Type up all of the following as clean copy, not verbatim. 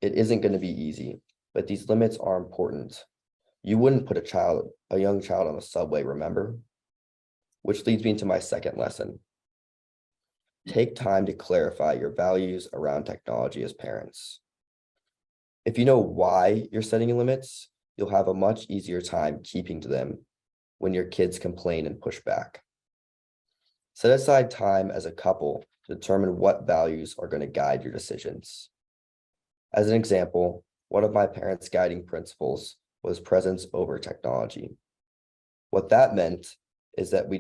it isn't going to be easy, but these limits are important. You wouldn't put a young child on a subway, remember? Which leads me to my second lesson. Take time to clarify your values around technology as parents. If you know why you're setting limits, you'll have a much easier time keeping to them when your kids complain and push back. Set aside time as a couple to determine what values are going to guide your decisions. As an example, one of my parents' guiding principles was presence over technology. What that meant is that we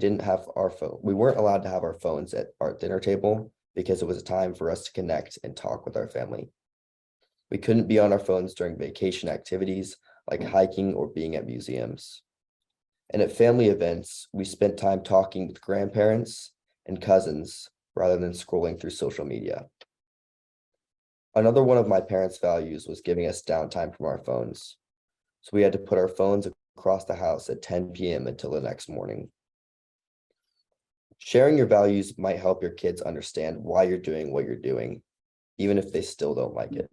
weren't allowed to have our phones at our dinner table because it was a time for us to connect and talk with our family. We couldn't be on our phones during vacation activities like hiking or being at museums. And at family events, we spent time talking with grandparents and cousins rather than scrolling through social media. Another one of my parents' values was giving us downtime from our phones. So we had to put our phones across the house at 10 p.m. until the next morning. Sharing your values might help your kids understand why you're doing what you're doing, even if they still don't like it.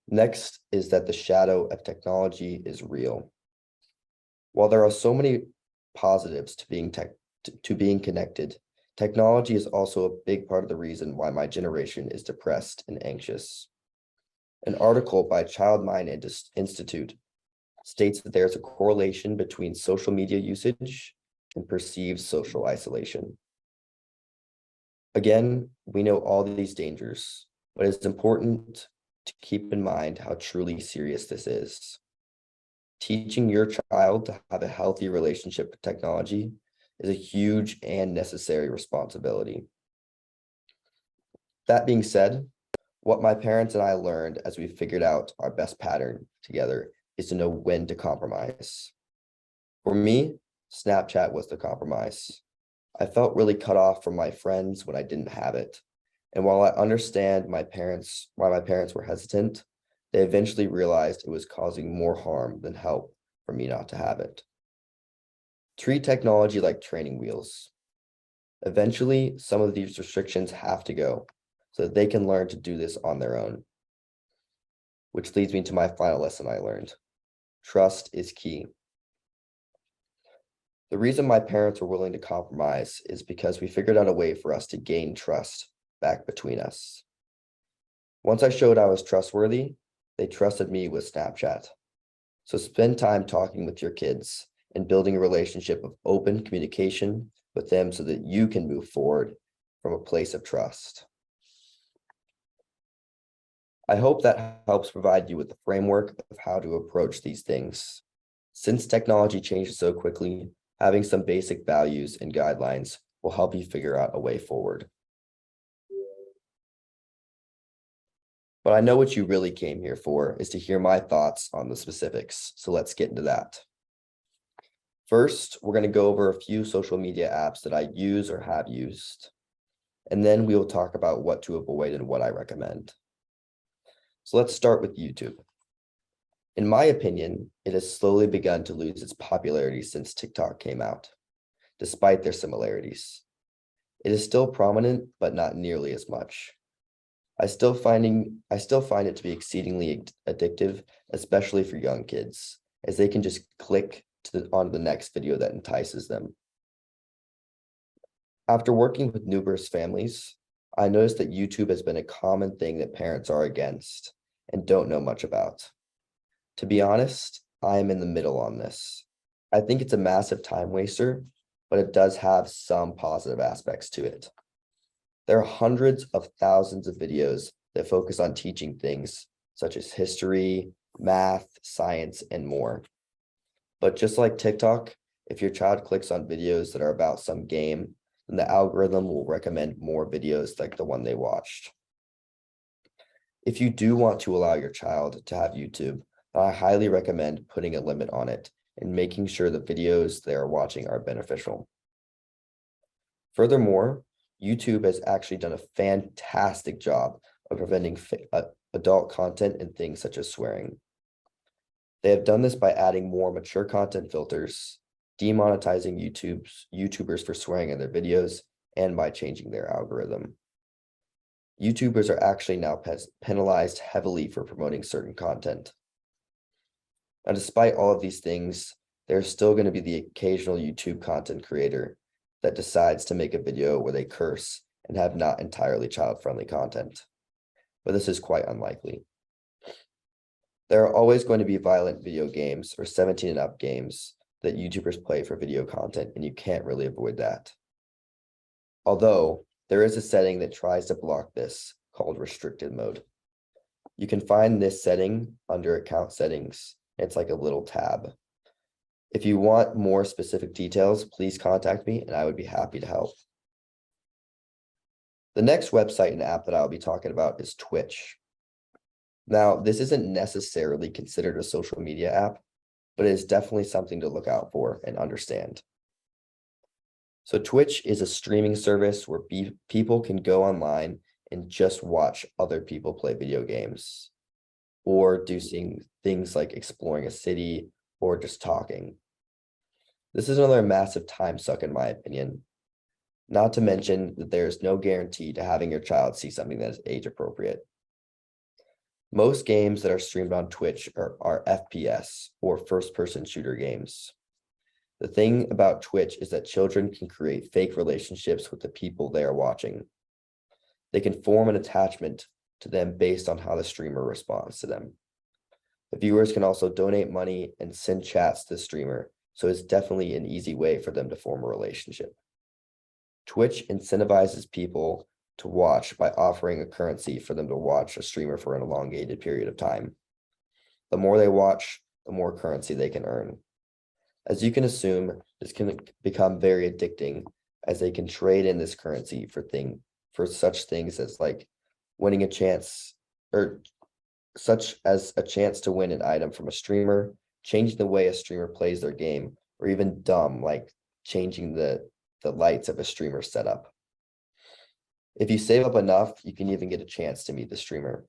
Next is that the shadow of technology is real. While there are so many positives to being connected, technology is also a big part of the reason why my generation is depressed and anxious. An article by Child Mind Institute states that there's a correlation between social media usage and perceived social isolation. Again, we know all these dangers, but it's important to keep in mind how truly serious this is. Teaching your child to have a healthy relationship with technology is a huge and necessary responsibility. That being said, what my parents and I learned as we figured out our best pattern together is to know when to compromise. For me, Snapchat was the compromise. I felt really cut off from my friends when I didn't have it. And while I understand why my parents were hesitant, they eventually realized it was causing more harm than help for me not to have it. Treat technology like training wheels. Eventually, some of these restrictions have to go so that they can learn to do this on their own. Which leads me to my final lesson I learned. Trust is key. The reason my parents were willing to compromise is because we figured out a way for us to gain trust back between us. Once I showed I was trustworthy, they trusted me with Snapchat. So spend time talking with your kids and building a relationship of open communication with them so that you can move forward from a place of trust. I hope that helps provide you with the framework of how to approach these things. Since technology changes so quickly, having some basic values and guidelines will help you figure out a way forward. But I know what you really came here for is to hear my thoughts on the specifics, so let's get into that. First, we're going to go over a few social media apps that I use or have used, and then we will talk about what to avoid and what I recommend. So let's start with YouTube. In my opinion, it has slowly begun to lose its popularity since TikTok came out, despite their similarities. It is still prominent, but not nearly as much. I still find it to be exceedingly addictive, especially for young kids, as they can just click on the next video that entices them. After working with numerous families, I noticed that YouTube has been a common thing that parents are against and don't know much about. To be honest, I am in the middle on this. I think it's a massive time waster, but it does have some positive aspects to it. There are hundreds of thousands of videos that focus on teaching things such as history, math, science, and more. But just like TikTok, if your child clicks on videos that are about some game, then the algorithm will recommend more videos like the one they watched. If you do want to allow your child to have YouTube, I highly recommend putting a limit on it and making sure the videos they are watching are beneficial. Furthermore, YouTube has actually done a fantastic job of preventing adult content and things such as swearing. They have done this by adding more mature content filters, demonetizing YouTubers for swearing in their videos, and by changing their algorithm. YouTubers are actually now penalized heavily for promoting certain content. Now, despite all of these things, there's still going to be the occasional YouTube content creator that decides to make a video where they curse and have not entirely child-friendly content, but this is quite unlikely. There are always going to be violent video games or 17 and up games that YouTubers play for video content, and you can't really avoid that. Although there is a setting that tries to block this called restricted mode. You can find this setting under account settings. It's like a little tab. If you want more specific details, please contact me and I would be happy to help. The next website and app that I'll be talking about is Twitch. Now, this isn't necessarily considered a social media app, but it is definitely something to look out for and understand. So Twitch is a streaming service where people can go online and just watch other people play video games or do things like exploring a city or just talking. This is another massive time suck in my opinion. Not to mention that there is no guarantee to having your child see something that is age appropriate. Most games that are streamed on Twitch are FPS or first-person shooter games. The thing about Twitch is that children can create fake relationships with the people they are watching. They can form an attachment to them based on how the streamer responds to them. The viewers can also donate money and send chats to the streamer, so it's definitely an easy way for them to form a relationship. Twitch incentivizes people to watch by offering a currency for them to watch a streamer for an elongated period of time. The more they watch, the more currency they can earn. As you can assume, this can become very addicting as they can trade in this currency for such things as like winning a chance or such as a chance to win an item from a streamer, changing the way a streamer plays their game, or even dumb like changing the lights of a streamer setup. If you save up enough, you can even get a chance to meet the streamer,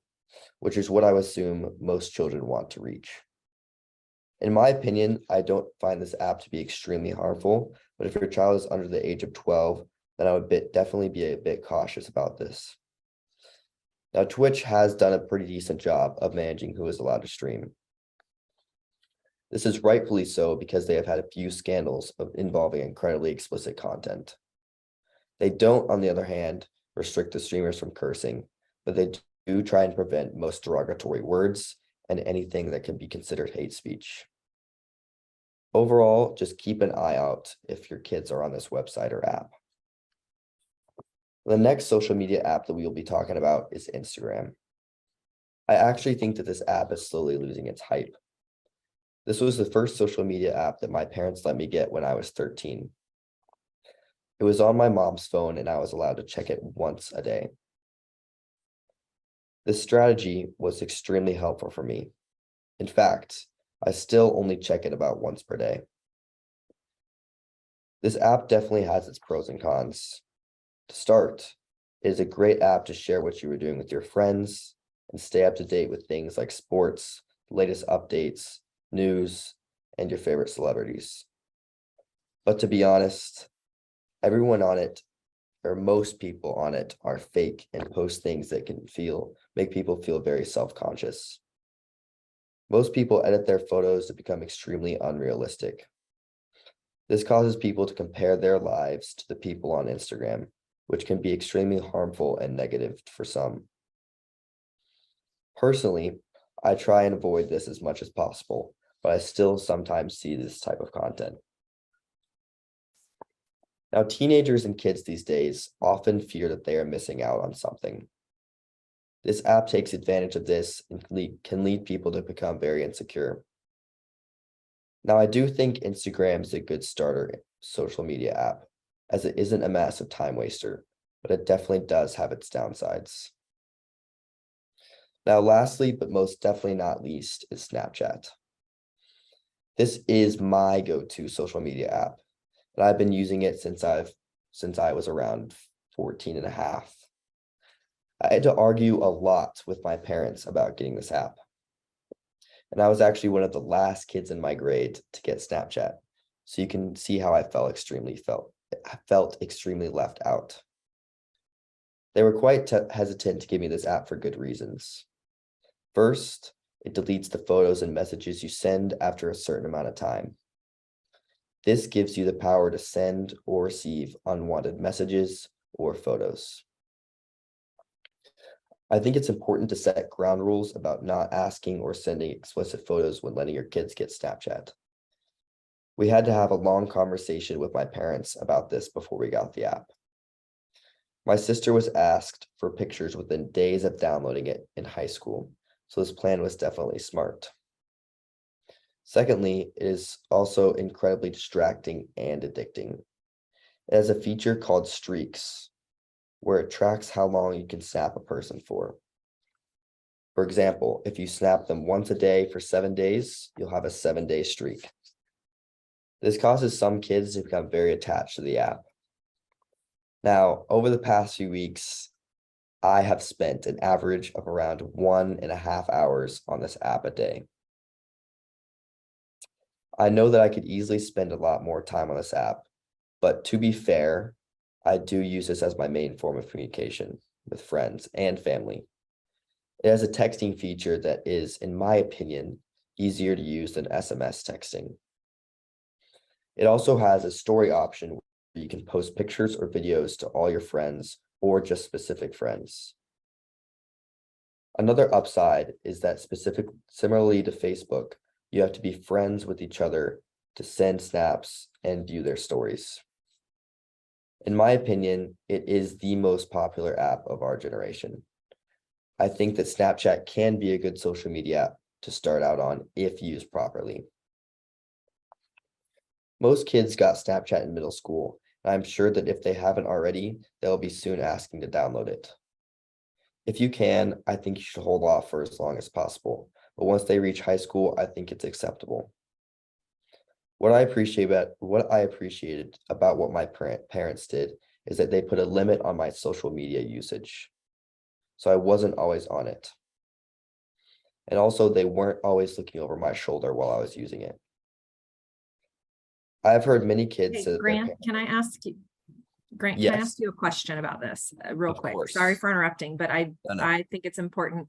which is what I would assume most children want to reach. In my opinion, I don't find this app to be extremely harmful, but if your child is under the age of 12, then I would definitely be a bit cautious about this. Now, Twitch has done a pretty decent job of managing who is allowed to stream. This is rightfully so because they have had a few scandals involving incredibly explicit content. They don't, on the other hand, restrict the streamers from cursing, but they do try and prevent most derogatory words and anything that can be considered hate speech. Overall, just keep an eye out if your kids are on this website or app. The next social media app that we will be talking about is Instagram. I actually think that this app is slowly losing its hype. This was the first social media app that my parents let me get when I was 13. It was on my mom's phone and I was allowed to check it once a day. This strategy was extremely helpful for me. In fact, I still only check it about once per day. This app definitely has its pros and cons. To start, it is a great app to share what you were doing with your friends and stay up to date with things like sports, latest updates, news, and your favorite celebrities. But to be honest, everyone on it, or most people on it, are fake and post things that can make people feel very self-conscious. Most people edit their photos to become extremely unrealistic. This causes people to compare their lives to the people on Instagram, which can be extremely harmful and negative for some. Personally, I try and avoid this as much as possible, but I still sometimes see this type of content. Now, teenagers and kids these days often fear that they are missing out on something. This app takes advantage of this and can lead people to become very insecure. Now, I do think Instagram is a good starter social media app, as it isn't a massive time waster, but it definitely does have its downsides. Now, lastly, but most definitely not least, is Snapchat. This is my go-to social media app, and I've been using it since I was around 14 and a half. I had to argue a lot with my parents about getting this app. And I was actually one of the last kids in my grade to get Snapchat. So you can see how I felt extremely left out. They were quite hesitant to give me this app for good reasons. First, it deletes the photos and messages you send after a certain amount of time. This gives you the power to send or receive unwanted messages or photos. I think it's important to set ground rules about not asking or sending explicit photos when letting your kids get Snapchat. We had to have a long conversation with my parents about this before we got the app. My sister was asked for pictures within days of downloading it in high school, so this plan was definitely smart. Secondly, it is also incredibly distracting and addicting. It has a feature called streaks, where it tracks how long you can snap a person for. For example, if you snap them once a day for 7 days, you'll have a 7-day streak. This causes some kids to become very attached to the app. Now, over the past few weeks, I have spent an average of around 1.5 hours on this app a day. I know that I could easily spend a lot more time on this app, but to be fair, I do use this as my main form of communication with friends and family. It has a texting feature that is, in my opinion, easier to use than SMS texting. It also has a story option where you can post pictures or videos to all your friends or just specific friends. Another upside is that similarly to Facebook, you have to be friends with each other to send snaps and view their stories. In my opinion, it is the most popular app of our generation. I think that Snapchat can be a good social media app to start out on if used properly. Most kids got Snapchat in middle school, and I'm sure that if they haven't already, they'll be soon asking to download it. If you can, I think you should hold off for as long as possible, but once they reach high school, I think it's acceptable. What I appreciated about what my parents did is that they put a limit on my social media usage, so I wasn't always on it. And also, they weren't always looking over my shoulder while I was using it. I've heard many kids Hey, say that Grant, can I ask you, Grant, can I ask you a question about this real Of quick? course. Sorry for interrupting, but I think it's important.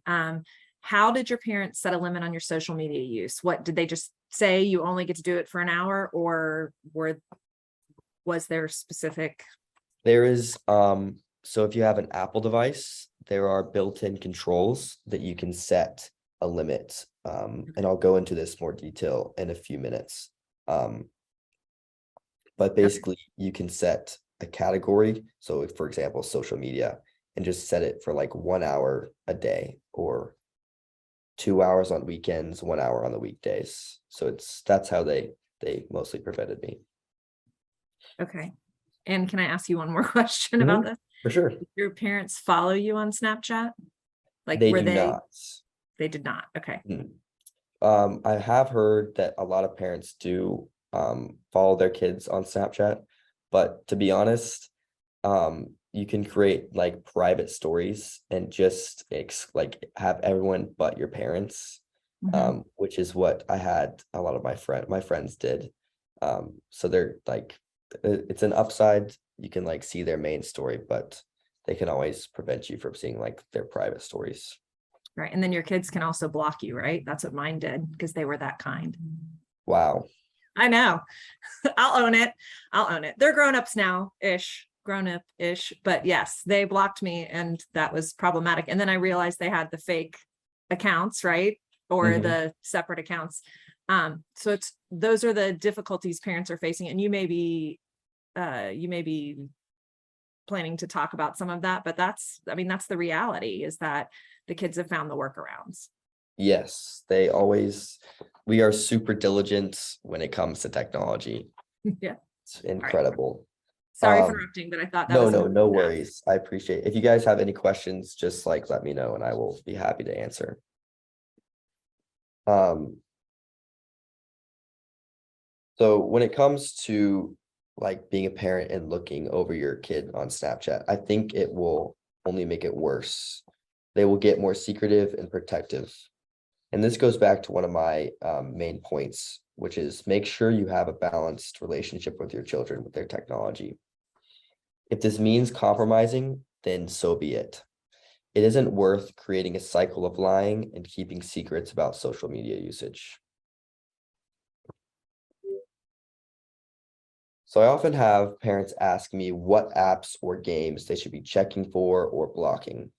How did your parents set a limit on your social media use? What did they just say you only get to do it for an hour, or was there specific? There is, so if you have an Apple device, there are built-in controls that you can set a limit. And I'll go into this more detail in a few minutes. But basically you can set a category. So for example, social media, and just set it for like 1 hour a day or 2 hours on weekends, 1 hour on the weekdays. So that's how they mostly prevented me. Okay. And can I ask you one more question about this? For sure. Did your parents follow you on Snapchat? Like, They do not. They did not. Okay. I have heard that a lot of parents do follow their kids on Snapchat, but to be honest, you can create like private stories and just like have everyone but your parents, which is what I had a lot of my friends did. So they're like, it's an upside. You can like see their main story, but they can always prevent you from seeing like their private stories. Right. And then your kids can also block you, right? That's what mine did because they were that kind. Wow. I know. I'll own it. I'll own it. They're grown-ups now ish, grown up ish, but yes, they blocked me and that was problematic. And then I realized they had the fake accounts, right? Or the separate accounts. So those are the difficulties parents are facing. And you may be planning to talk about some of that, but that's the reality, is that the kids have found the workarounds. Yes, we are super diligent when it comes to technology. Yeah. It's incredible. Sorry for interrupting, but I thought that was no worries. I appreciate it. If you guys have any questions, just like let me know and I will be happy to answer. So when it comes to like being a parent and looking over your kid on Snapchat, I think it will only make it worse. They will get more secretive and protective. And this goes back to one of my main points, which is make sure you have a balanced relationship with your children with their technology. If this means compromising, then so be it. It isn't worth creating a cycle of lying and keeping secrets about social media usage. So I often have parents ask me what apps or games they should be checking for or blocking.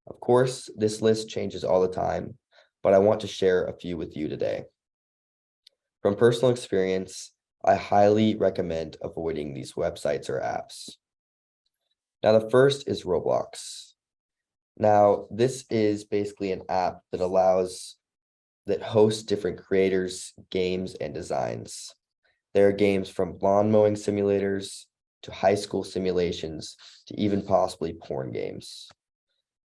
Of course, this list changes all the time, but I want to share a few with you today. From personal experience, I highly recommend avoiding these websites or apps. Now, the first is Roblox. Now, this is basically an app that hosts different creators, games, and designs. There are games from lawn mowing simulators to high school simulations to even possibly porn games.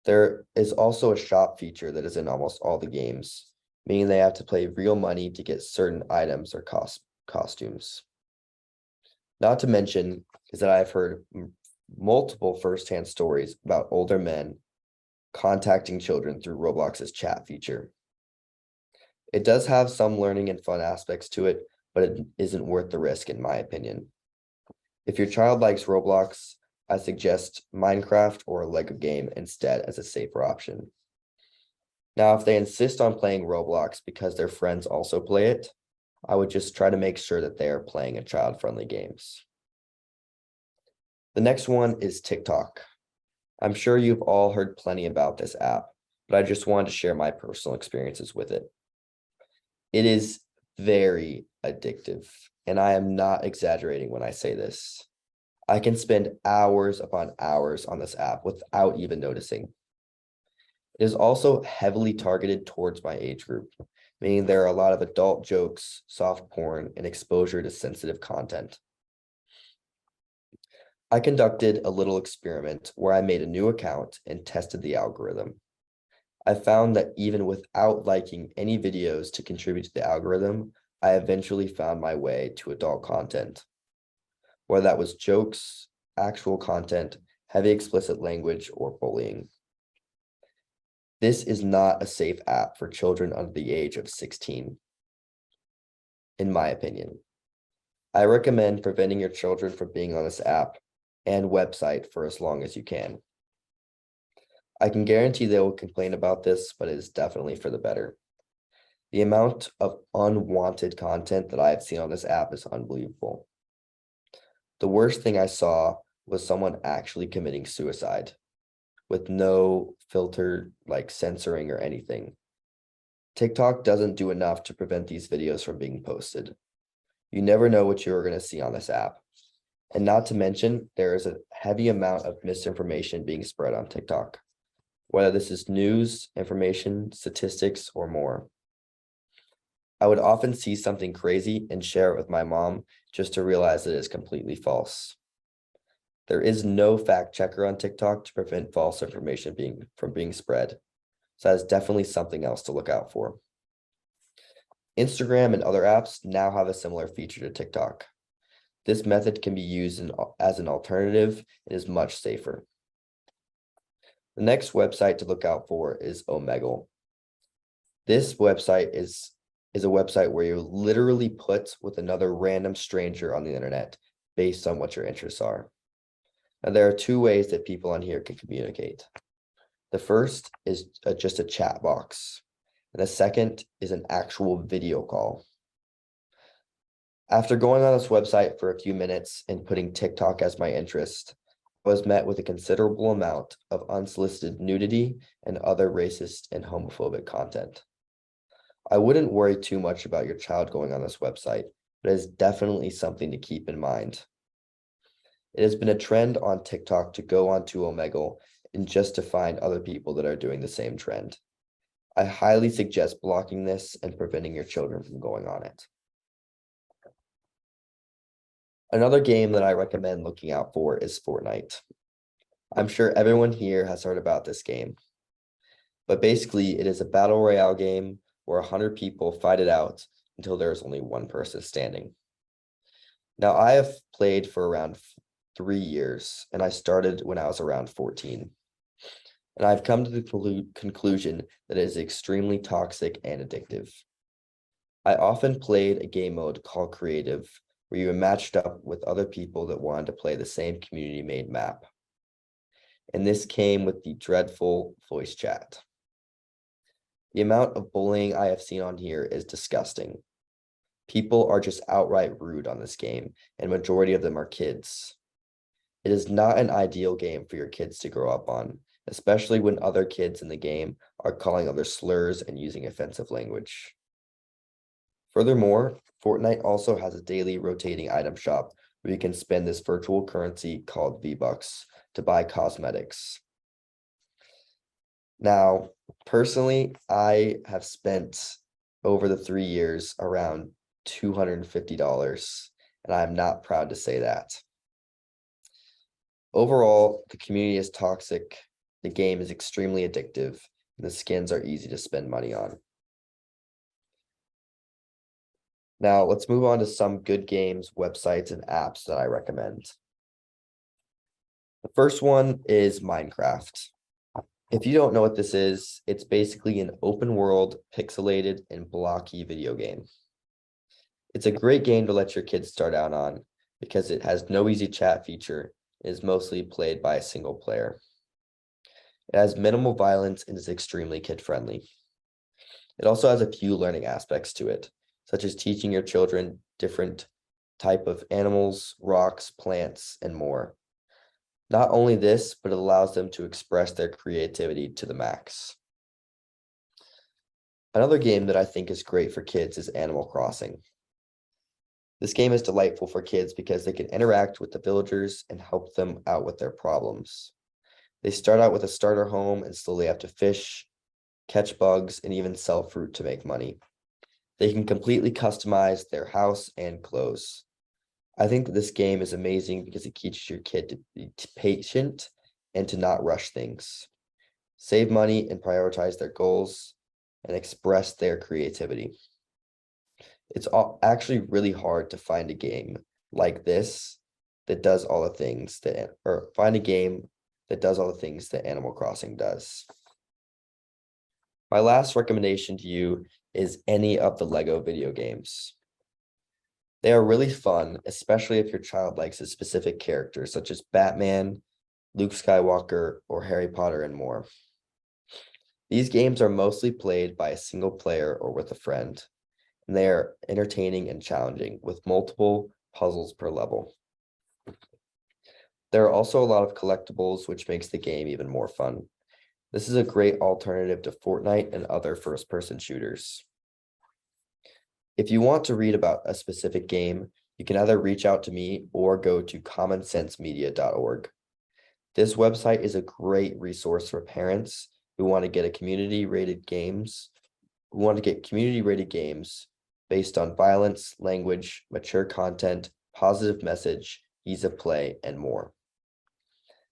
There is also a shop feature that is in almost all the games, meaning they have to pay real money to get certain items or costumes. Not to mention is that I've heard multiple firsthand stories about older men contacting children through Roblox's chat feature. It does have some learning and fun aspects to it, but it isn't worth the risk in my opinion. If your child likes Roblox, I suggest Minecraft or a Lego game instead as a safer option. Now, if they insist on playing Roblox because their friends also play it, I would just try to make sure that they are playing child-friendly games. The next one is TikTok. I'm sure you've all heard plenty about this app, but I just wanted to share my personal experiences with it. It is very addictive, and I am not exaggerating when I say this. I can spend hours upon hours on this app without even noticing. It is also heavily targeted towards my age group, meaning there are a lot of adult jokes, soft porn, and exposure to sensitive content. I conducted a little experiment where I made a new account and tested the algorithm. I found that even without liking any videos to contribute to the algorithm, I eventually found my way to adult content. Whether that was jokes, actual content, heavy explicit language, or bullying. This is not a safe app for children under the age of 16, in my opinion. I recommend preventing your children from being on this app and website for as long as you can. I can guarantee they will complain about this, but it is definitely for the better. The amount of unwanted content that I have seen on this app is unbelievable. The worst thing I saw was someone actually committing suicide with no filter like censoring or anything. TikTok doesn't do enough to prevent these videos from being posted. You never know what you're going to see on this app. And not to mention, there is a heavy amount of misinformation being spread on TikTok, whether this is news, information, statistics, or more. I would often see something crazy and share it with my mom just to realize that it is completely false. There is no fact checker on TikTok to prevent false information from being spread. So that is definitely something else to look out for. Instagram and other apps now have a similar feature to TikTok. This method can be used as an alternative and is much safer. The next website to look out for is Omegle. This website is a website where you're literally put with another random stranger on the internet based on what your interests are. Now, there are two ways that people on here can communicate. The first is just a chat box, and the second is an actual video call. After going on this website for a few minutes and putting TikTok as my interest, I was met with a considerable amount of unsolicited nudity and other racist and homophobic content. I wouldn't worry too much about your child going on this website, but it is definitely something to keep in mind. It has been a trend on TikTok to go onto Omegle and just to find other people that are doing the same trend. I highly suggest blocking this and preventing your children from going on it. Another game that I recommend looking out for is Fortnite. I'm sure everyone here has heard about this game, but basically it is a battle royale game where 100 people fight it out until there's only one person standing. Now, I have played for around 3 years, and I started when I was around 14. And I've come to the conclusion that it is extremely toxic and addictive. I often played a game mode called Creative, where you were matched up with other people that wanted to play the same community-made map. and this came with the dreadful voice chat. The amount of bullying I have seen on here is disgusting. People are just outright rude on this game, and majority of them are kids. It is not an ideal game for your kids to grow up on, especially when other kids in the game are calling other slurs and using offensive language. Furthermore, Fortnite also has a daily rotating item shop where you can spend this virtual currency called V-Bucks to buy cosmetics. Now, personally, I have spent over the 3 years around $250, and I'm not proud to say that. Overall, the community is toxic, the game is extremely addictive, and the skins are easy to spend money on. Now, let's move on to some good games, websites, and apps that I recommend. The first one is Minecraft. If you don't know what this is, it's basically an open world, pixelated, and blocky video game. It's a great game to let your kids start out on because it has no easy chat feature and is mostly played by a single player. It has minimal violence and is extremely kid-friendly. It also has a few learning aspects to it, such as teaching your children different type of animals, rocks, plants, and more. Not only this, but it allows them to express their creativity to the max. Another game that I think is great for kids is Animal Crossing. This game is delightful for kids because they can interact with the villagers and help them out with their problems. They start out with a starter home and slowly have to fish, catch bugs, and even sell fruit to make money. They can completely customize their house and clothes. I think that this game is amazing because it teaches your kid to be patient and to not rush things, save money and prioritize their goals, and express their creativity. It's actually really hard to find a game like this that does all the things that, or find a game that does all the things that Animal Crossing does. My last recommendation to you is any of the Lego video games. They are really fun, especially if your child likes a specific character, such as Batman, Luke Skywalker, or Harry Potter and more. These games are mostly played by a single player or with a friend, and they are entertaining and challenging with multiple puzzles per level. There are also a lot of collectibles, which makes the game even more fun. This is a great alternative to Fortnite and other first-person shooters. If you want to read about a specific game, you can either reach out to me or go to commonsensemedia.org. This website is a great resource for parents who want to get community-rated games based on violence, language, mature content, positive message, ease of play, and more.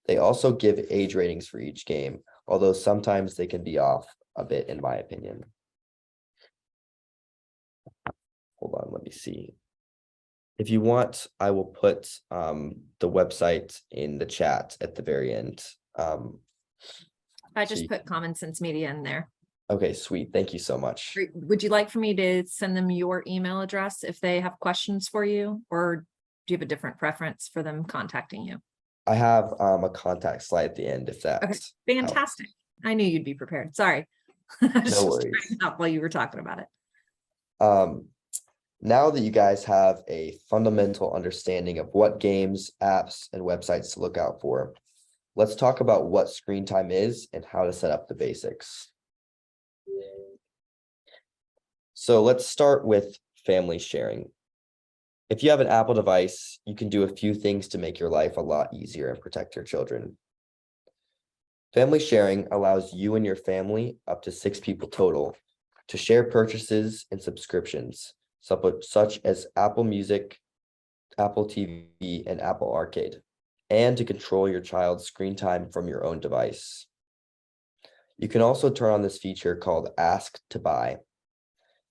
They also give age ratings for each game, although sometimes they can be off a bit in my opinion. Hold on, let me see. If you want, I will put the website in the chat at the very end. I just put Common Sense Media in there. Okay, sweet. Thank you so much. Would you like for me to send them your email address if they have questions for you, or do you have a different preference for them contacting you? I have a contact slide at the end if that. Okay, fantastic. I knew you'd be prepared. Sorry. I was No just worries. writing up while you were talking about it. Now that you guys have a fundamental understanding of what games, apps, and websites to look out for, let's talk about what screen time is and how to set up the basics. So let's start with family sharing. If you have an Apple device, you can do a few things to make your life a lot easier and protect your children. Family sharing allows you and your family, up to 6 people total, to share purchases and subscriptions, such as Apple Music, Apple TV, and Apple Arcade, and to control your child's screen time from your own device. You can also turn on this feature called Ask to Buy.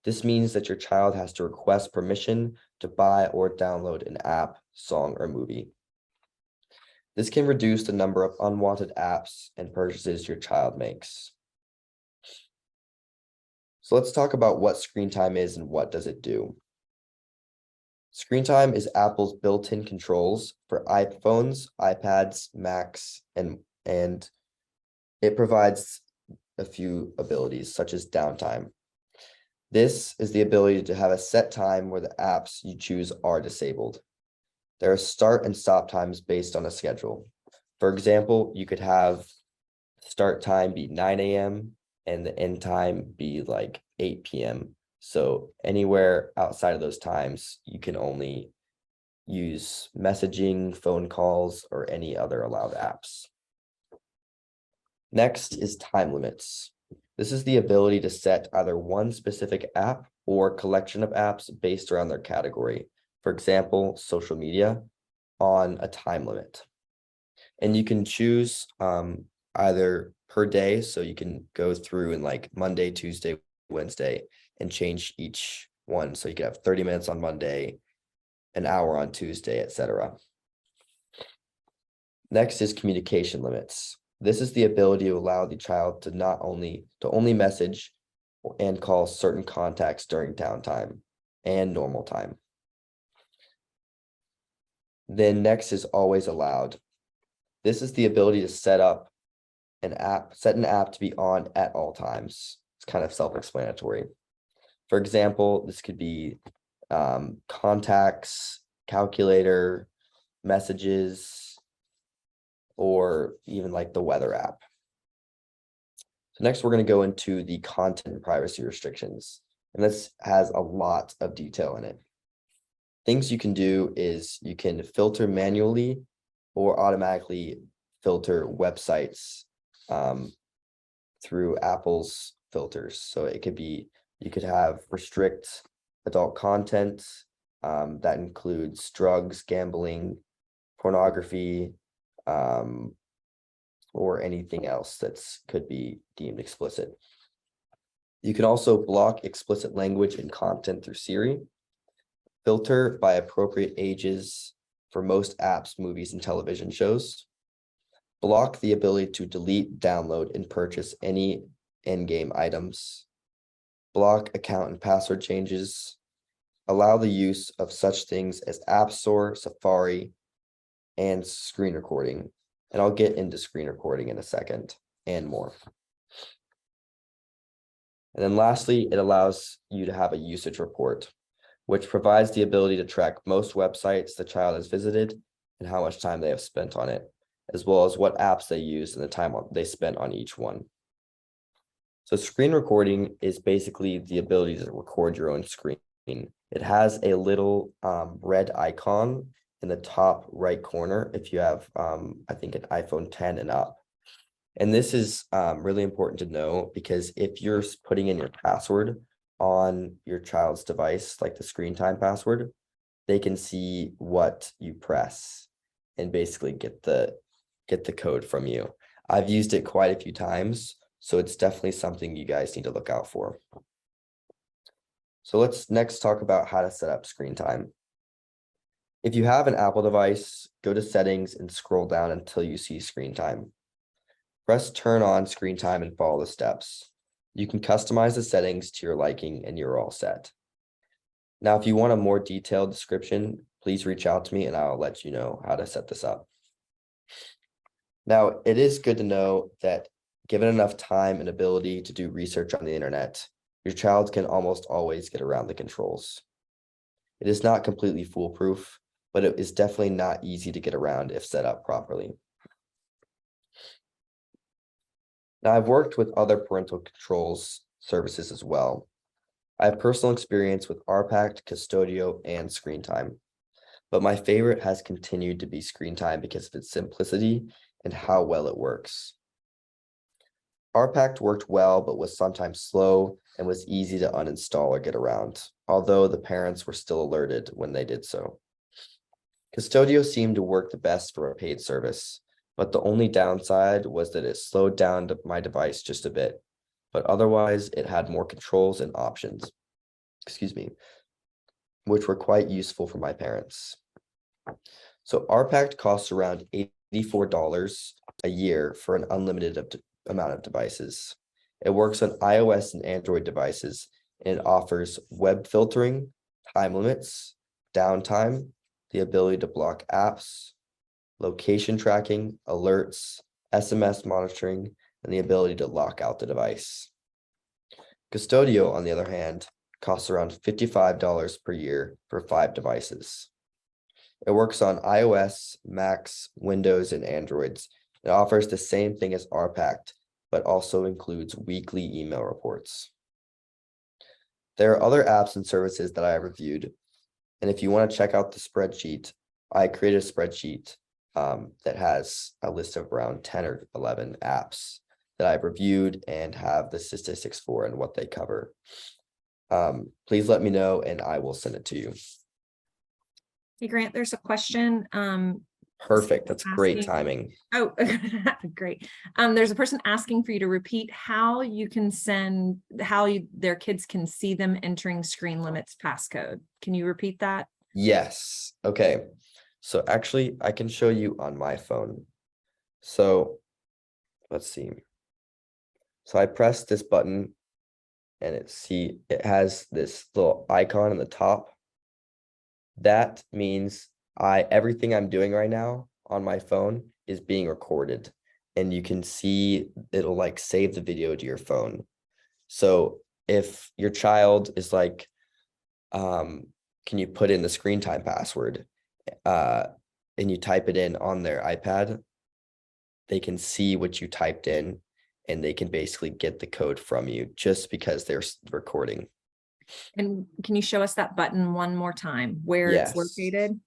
This means that your child has to request permission to buy or download an app, song, or movie. This can reduce the number of unwanted apps and purchases your child makes. So let's talk about what screen time is and what does it do. Screen time is Apple's built-in controls for iPhones, iPads, Macs, and and it provides a few abilities such as downtime. This is the ability to have a set time where the apps you choose are disabled. There are start and stop times based on a schedule. For example, you could have start time be 9 a.m. and the end time be like 8 p.m. So anywhere outside of those times, you can only use messaging, phone calls, or any other allowed apps. Next is time limits. This is the ability to set either one specific app or collection of apps based around their category. For example, social media on a time limit. And you can choose either per day, so you can go through and like Monday, Tuesday, Wednesday, and change each one. So you can have 30 minutes on Monday, an hour on Tuesday, etc. Next is communication limits. This is the ability to allow the child to only message and call certain contacts during downtime and normal time. Then next is always allowed. This is the ability to set an app to be on at all times. It's kind of self-explanatory. For example, this could be contacts, calculator, messages, or even like the weather app. So next, we're going to go into the content and privacy restrictions. And this has a lot of detail in it. Things you can do is you can filter manually or automatically filter websites through Apple's filters. So it could be, you could have restrict adult content that includes drugs, gambling, pornography, or anything else that's could be deemed explicit. You can also block explicit language and content through Siri, filter by appropriate ages for most apps, movies, and television shows, block the ability to delete, download, and purchase any in-game items, block account and password changes, allow the use of such things as App Store, Safari, and screen recording. And I'll get into screen recording in a second and more. And then lastly, it allows you to have a usage report, which provides the ability to track most websites the child has visited and how much time they have spent on it, as well as what apps they used and the time they spent on each one. So screen recording is basically the ability to record your own screen. It has a little red icon in the top right corner if you have, I think, an iPhone 10 and up. And this is really important to know because if you're putting in your password on your child's device, like the screen time password, they can see what you press and basically get the code from you. I've used it quite a few times, so it's definitely something you guys need to look out for. So let's next talk about how to set up screen time. If you have an Apple device, go to settings and scroll down until you see screen time. Press turn on screen time and follow the steps. You can customize the settings to your liking and you're all set. Now, if you want a more detailed description, please reach out to me and I'll let you know how to set this up. Now, it is good to know that given enough time and ability to do research on the internet, your child can almost always get around the controls. It is not completely foolproof, but it is definitely not easy to get around if set up properly. Now, I've worked with other parental controls services as well. I have personal experience with RPACT, Custodio, and Screen Time, but my favorite has continued to be Screen Time because of its simplicity and how well it works. RPACT worked well, but was sometimes slow and was easy to uninstall or get around, although the parents were still alerted when they did so. Custodio seemed to work the best for a paid service, but the only downside was that it slowed down my device just a bit, but otherwise it had more controls and options, which were quite useful for my parents. So RPACT costs around $84 a year for an unlimited amount of devices. It works on iOS and Android devices, and it offers web filtering, time limits, downtime, the ability to block apps, location tracking, alerts, SMS monitoring, and the ability to lock out the device. Custodial, on the other hand, costs around $55 per year for 5 devices. It works on iOS, Macs, Windows, and Androids. It offers the same thing as RPACT, but also includes weekly email reports. There are other apps and services that I have reviewed. And if you want to check out the spreadsheet, I created a spreadsheet that has a list of around 10 or 11 apps that I've reviewed and have the statistics for and what they cover. Please let me know and I will send it to you. Hey, Grant, there's a question. Perfect. That's great asking- timing. Oh, great. There's a person asking for you to repeat how you can send, their kids can see them entering screen limits passcode. Can you repeat that? Yes. Okay. So actually, I can show you on my phone. So let's see. So I press this button and it has this little icon in the top. That means everything I'm doing right now on my phone is being recorded, and you can see it'll like save the video to your phone. So if your child is like, can you put in the screen time password, and you type it in on their iPad, they can see what you typed in and they can basically get the code from you just because they're recording. And can you show us that button one more time, where it's Yes. located?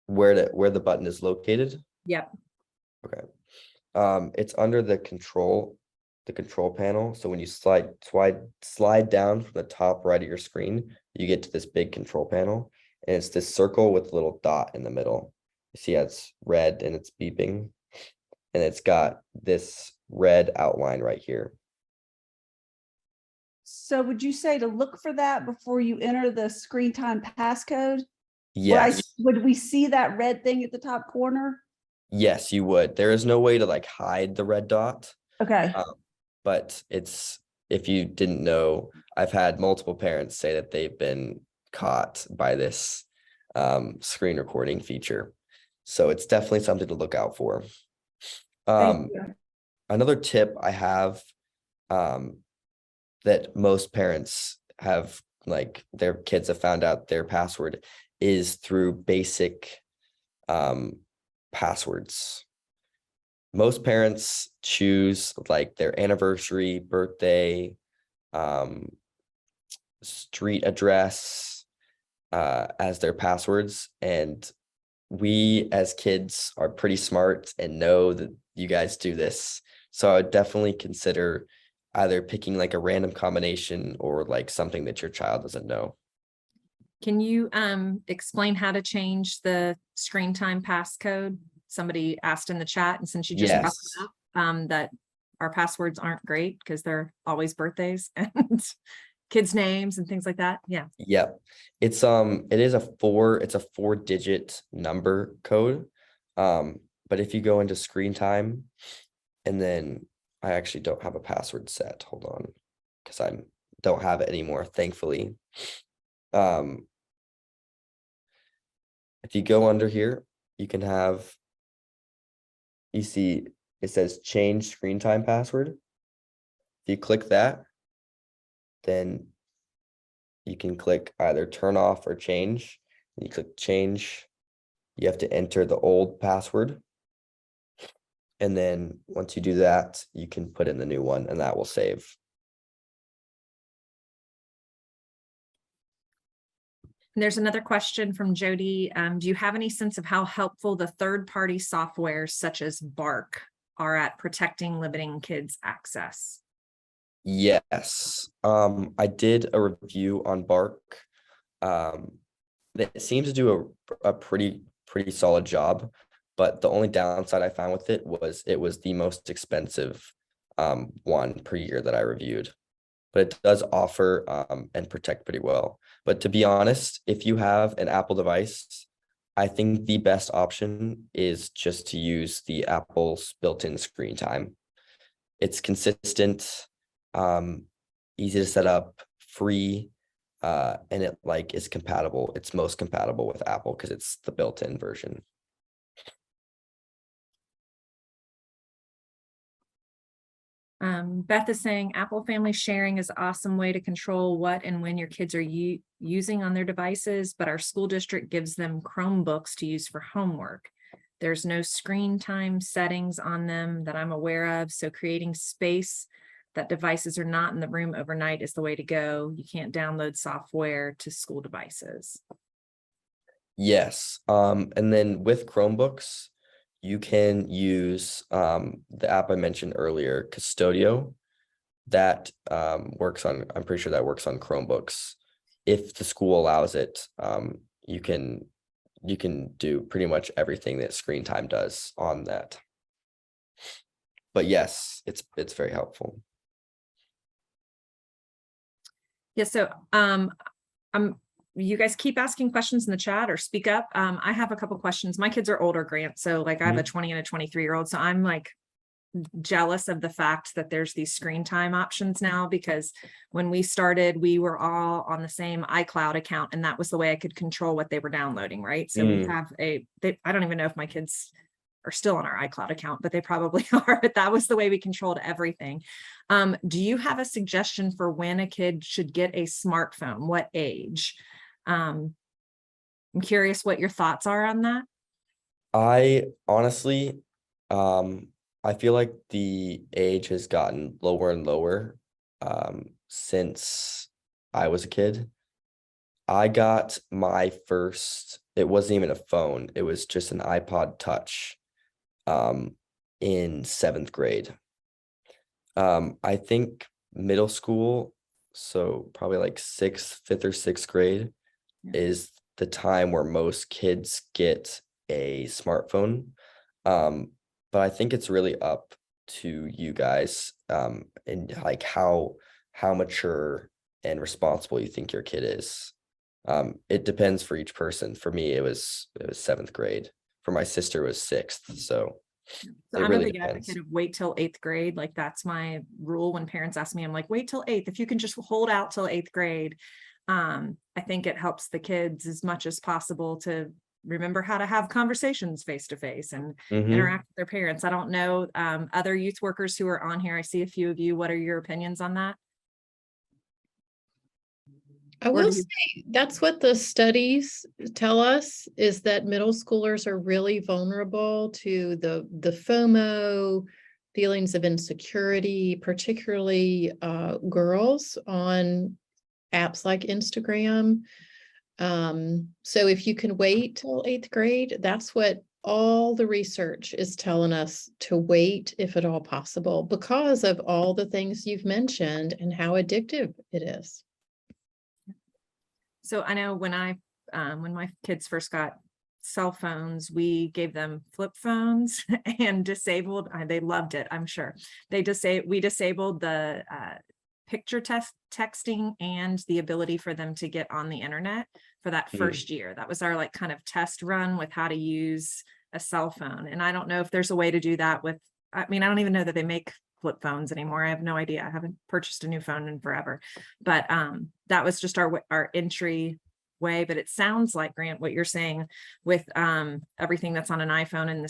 Where the button is located? Yep. Okay. It's under the control panel. So when you slide down from the top right of your screen, you get to this big control panel, and it's this circle with a little dot in the middle. You see how it's red and it's beeping, and it's got this red outline right here. So would you say to look for that before you enter the screen time passcode? Yes. Would we see that red thing at the top corner? Yes, you would. There is no way to like hide the red dot. Okay. But if you didn't know, I've had multiple parents say that they've been caught by this screen recording feature. So it's definitely something to look out for. Thank you. Another tip I have that most parents have, like their kids have found out their password, is through basic passwords. Most parents choose like their anniversary, birthday, street address as their passwords. And we as kids are pretty smart and know that you guys do this. So I would definitely consider either picking like a random combination or like something that your child doesn't know. Can you explain how to change the screen time passcode? Somebody asked in the chat, and since you just brought Yes. it up, that our passwords aren't great because they're always birthdays and kids' names and things like that. Yeah. Yep. It's a 4-digit number code. But if you go into screen time, and then I actually don't have a password set. Hold on, because I don't have it anymore, thankfully. If you go under here, you can have, you see it says change screen time password. If you click that, then you can click either turn off or change. You click change, you have to enter the old password. And then once you do that, you can put in the new one and that will save. And there's another question from Jody. Do you have any sense of how helpful the third-party softwares such as Bark are at protecting limiting kids' access? Yes. I did a review on Bark. It seems to do a pretty solid job, but the only downside I found with it was the most expensive one per year that I reviewed. But it does offer and protect pretty well. But to be honest, if you have an Apple device, I think the best option is just to use the Apple's built-in screen time. It's consistent, easy to set up, free, and it like is compatible. It's most compatible with Apple because it's the built-in version. Beth is saying Apple Family sharing is an awesome way to control what and when your kids are using on their devices, but our school district gives them Chromebooks to use for homework. There's no screen time settings on them that I'm aware of, so creating space that devices are not in the room overnight is the way to go. You can't download software to school devices. Yes, and then with Chromebooks, you can use the app I mentioned earlier, Custodio. That works on, I'm pretty sure that works on Chromebooks. If the school allows it, you can do pretty much everything that screen time does on that. But yes, it's very helpful. Yeah, so you guys keep asking questions in the chat or speak up. I have a couple questions. My kids are older, Grant. So like I have a 20 and a 23-year-old. So I'm like jealous of the fact that there's these screen time options now, because when we started, we were all on the same iCloud account, and that was the way I could control what they were downloading, right? So we have I don't even know if my kids are still on our iCloud account, but they probably are. But that was the way we controlled everything. Do you have a suggestion for when a kid should get a smartphone? What age? I'm curious what your thoughts are on that. I honestly, I feel like the age has gotten lower and lower since I was a kid. I got my first, it wasn't even a phone, it was just an iPod Touch in 7th grade. I think middle school, so probably like 5th or 6th grade is the time where most kids get a smartphone. But I think it's really up to you guys and like how mature and responsible you think your kid is. It depends for each person. For me, it was 7th grade. For my sister, it was 6th. So it I'm really a big depends. advocate of wait till 8th grade. Like that's my rule. When parents ask me, I'm like, wait till 8th. If you can just hold out till 8th grade, I think it helps the kids as much as possible to remember how to have conversations face to face and interact with their parents. I don't know other youth workers who are on here. I see a few of you. What are your opinions on that? I will say that's what the studies tell us, is that middle schoolers are really vulnerable to the FOMO, feelings of insecurity, particularly girls on apps like Instagram. So if you can wait till 8th grade, that's what all the research is telling us, to wait if at all possible, because of all the things you've mentioned and how addictive it is. So I know when my kids first got cell phones, we gave them flip phones and disabled, they loved it, I'm sure. We disabled the picture texting and the ability for them to get on the internet for that first year. That was our like kind of test run with how to use a cell phone. And I don't know if there's a way to do that with, I mean, I don't even know that they make flip phones anymore. I have no idea. I haven't purchased a new phone in forever, but that was just our entry way. But it sounds like, Grant, what you're saying with everything that's on an iPhone and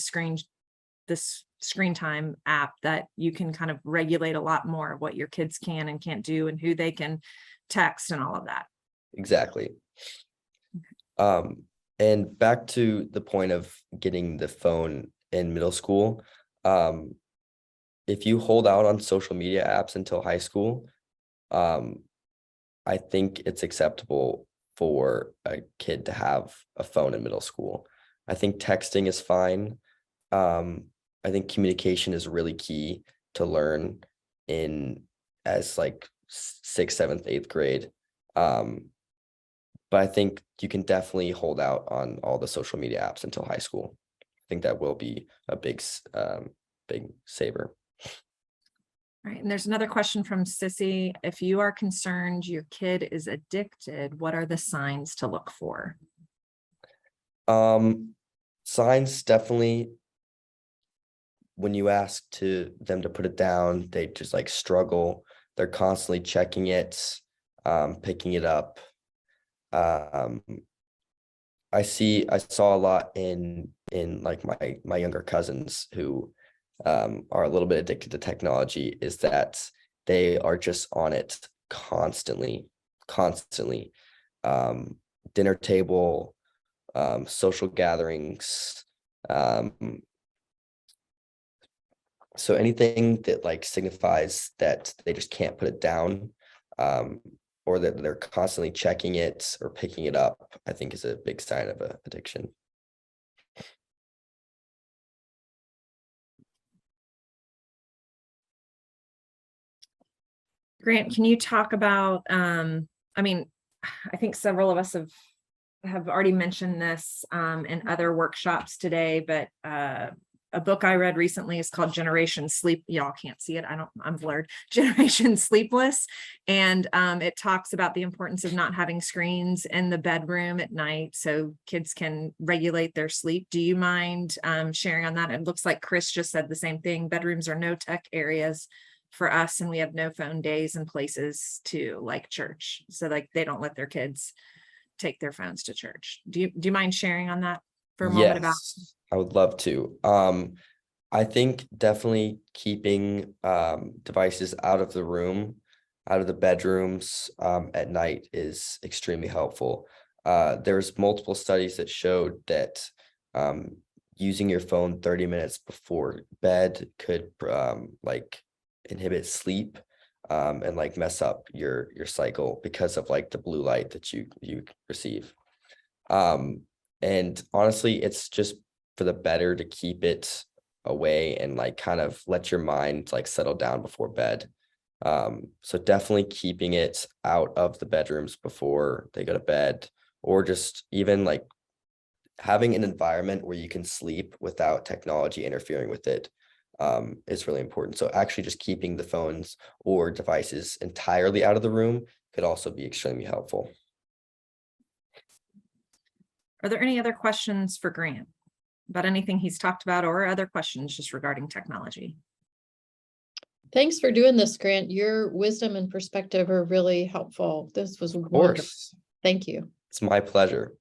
this screen time app, that you can kind of regulate a lot more of what your kids can and can't do and who they can text and all of that. Exactly. And back to the point of getting the phone in middle school, if you hold out on social media apps until high school, I think it's acceptable for a kid to have a phone in middle school. I think texting is fine. I think communication is really key to learn as like 6th, 7th, 8th grade. But I think you can definitely hold out on all the social media apps until high school. I think that will be a big saver. All right, and there's another question from Sissy. If you are concerned your kid is addicted, what are the signs to look for? Signs, definitely, when you ask them to put it down, they just like struggle. They're constantly checking it, picking it up. I saw a lot in like my younger cousins who are a little bit addicted to technology is that they are just on it constantly. Dinner table, social gatherings. So anything that like signifies that they just can't put it down, or that they're constantly checking it or picking it up, I think is a big sign of a addiction. Grant, can you talk about, I mean, I think several of us have already mentioned this in other workshops today, but a book I read recently is called Generation Sleep. Y'all can't see it. I'm blurred. Generation Sleepless. And it talks about the importance of not having screens in the bedroom at night so kids can regulate their sleep. Do you mind sharing on that? It looks like Chris just said the same thing. Bedrooms are no tech areas for us, and we have no phone days and places to, like church. So like they don't let their kids take their phones to church. Do you mind sharing on that for a moment about? Yes, I would love to. I think definitely keeping devices out of the room, out of the bedrooms at night is extremely helpful. There's multiple studies that showed that using your phone 30 minutes before bed could like inhibit sleep and like mess up your cycle because of like the blue light that you receive. And honestly, it's just for the better to keep it away and like kind of let your mind like settle down before bed. So definitely keeping it out of the bedrooms before they go to bed, or just even like having an environment where you can sleep without technology interfering with it is really important. So actually just keeping the phones or devices entirely out of the room could also be extremely helpful. Are there any other questions for Grant about anything he's talked about, or other questions just regarding technology? Thanks for doing this, Grant. Your wisdom and perspective are really helpful. This was Of wonderful. course, Thank you. it's my pleasure.